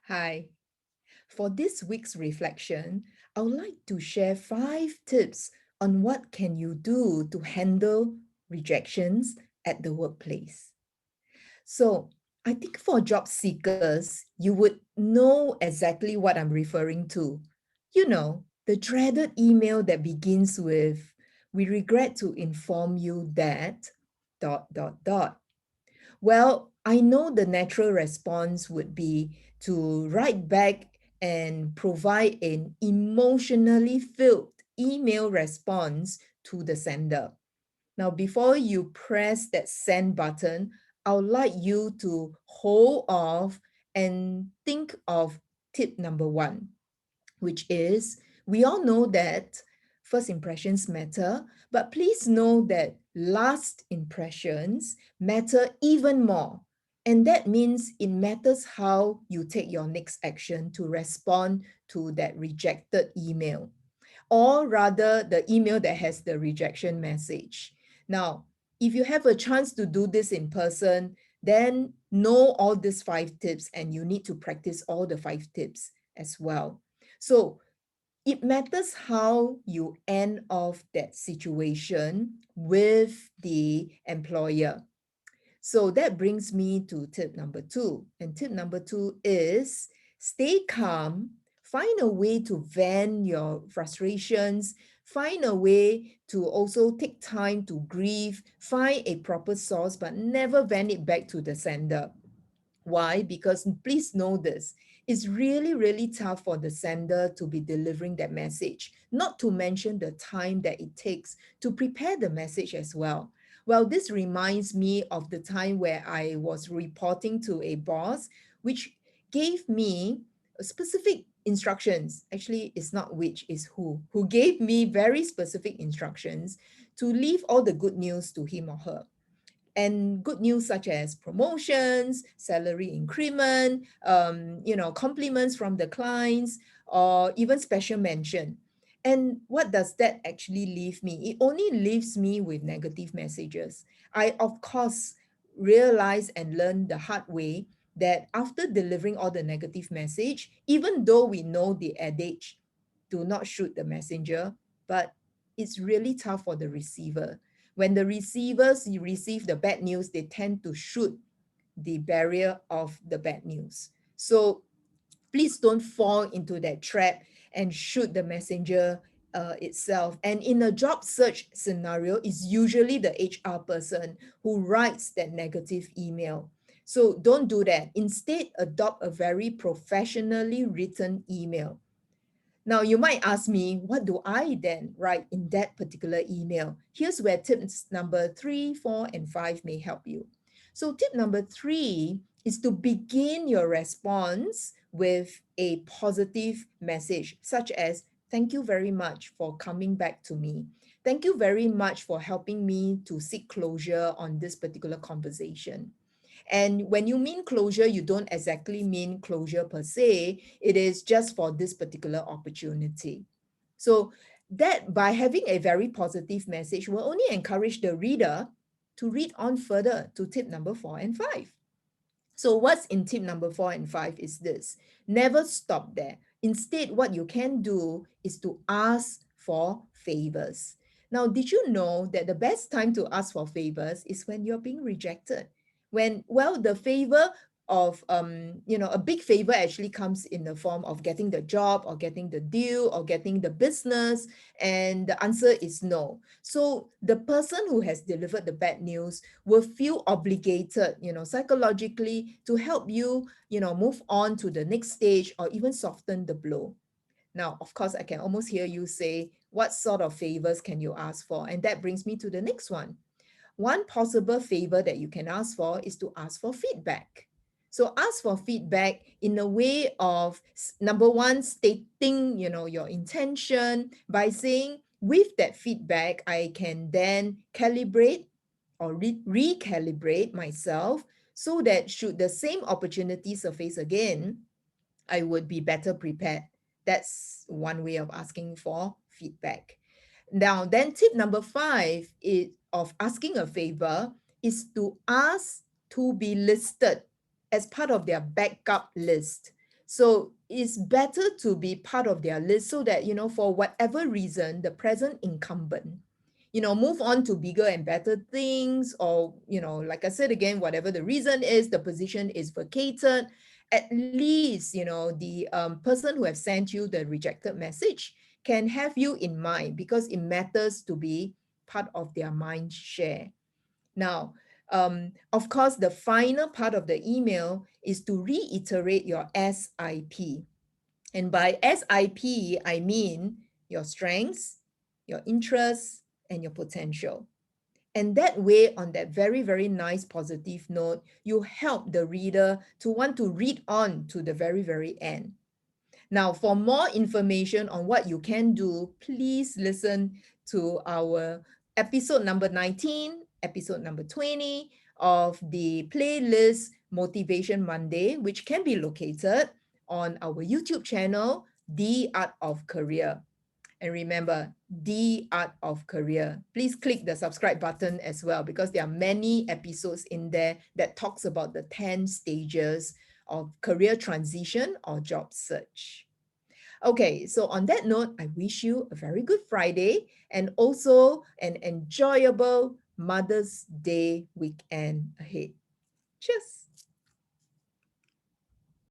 Hi. For this week's reflection, I would like to share 5 tips on what can you do to handle rejections at the workplace. So, I think for job seekers, you would know exactly what I'm referring to. You know, the dreaded email that begins with, "We regret to inform you that dot." Well, I know the natural response would be to write back and provide an emotionally filled email response to the sender. Now, before you press that send button, I would like you to hold off and think of tip number one, which is we all know that first impressions matter, but please know that last impressions matter even more. And that means it matters how you take your next action to respond to that rejected email, or rather the email that has the rejection message. Now, if you have a chance to do this in person, then know all these 5 tips and you need to practice all the 5 tips as well. So it matters how you end off that situation with the employer. So that brings me to tip number two. And tip number two is stay calm, find a way to vent your frustrations, find a way to also take time to grieve, find a proper source, but never vent it back to the sender. Why? Because please know this. It's really, really tough for the sender to be delivering that message, not to mention the time that it takes to prepare the message as well. Well, this reminds me of the time where I was reporting to a boss, which gave me specific instructions. Actually, it's not which, is who gave me very specific instructions to leave all the good news to him or her, and good news such as promotions, salary increment, compliments from the clients, or even special mention. And what does that actually leave me? It only leaves me with negative messages. I, of course, realized and learned the hard way that after delivering all the negative message, even though we know the adage, do not shoot the messenger, but it's really tough for the receiver. When the receivers receive the bad news, they tend to shoot the barrier of the bad news. So please don't fall into that trap and shoot the messenger itself. And in a job search scenario, it's usually the HR person who writes that negative email. So don't do that. Instead, adopt a very professionally written email. Now, you might ask me, what do I then write in that particular email? Here's where tips number 3, 4, and 5 may help you. So, tip number 3 is to begin your response with a positive message, such as, "Thank you very much for coming back to me. Thank you very much for helping me to seek closure on this particular conversation." And when you mean closure, you don't exactly mean closure per se. It is just for this particular opportunity. So that by having a very positive message will only encourage the reader to read on further to tip number 4 and 5. So what's in tip number 4 and 5 is this: never stop there. Instead, what you can do is to ask for favors. Now, did you know that the best time to ask for favors is when you're being rejected? When, well, the favor of, a big favor actually comes in the form of getting the job or getting the deal or getting the business, and the answer is no. So the person who has delivered the bad news will feel obligated, psychologically, to help you, move on to the next stage or even soften the blow. Now, of course, I can almost hear you say, what sort of favors can you ask for? And that brings me to the next one. One possible favor that you can ask for is to ask for feedback. So ask for feedback in a way of, number one, stating, your intention by saying, with that feedback, I can then calibrate or recalibrate myself so that should the same opportunity surface again, I would be better prepared. That's one way of asking for feedback. Now, then tip number 5 is of asking a favor is to ask to be listed as part of their backup list. So it's better to be part of their list so that, for whatever reason, the present incumbent, move on to bigger and better things, or, like I said again, whatever the reason is, the position is vacated. At least, the person who have sent you the rejected message can have you in mind, because it matters to be part of their mind share. Now, of course, the final part of the email is to reiterate your SIP. And by SIP, I mean your strengths, your interests, and your potential. And that way, on that very, very nice positive note, you help the reader to want to read on to the very, very end. Now, for more information on what you can do, please listen to our episode number 19, episode number 20 of the playlist Motivation Monday, which can be located on our YouTube channel, The Art of Career. And remember, The Art of Career. Please click the subscribe button as well, because there are many episodes in there that talks about the 10 stages of career transition or job search. Okay, so on that note, I wish you a very good Friday and also an enjoyable Mother's Day weekend ahead. Cheers.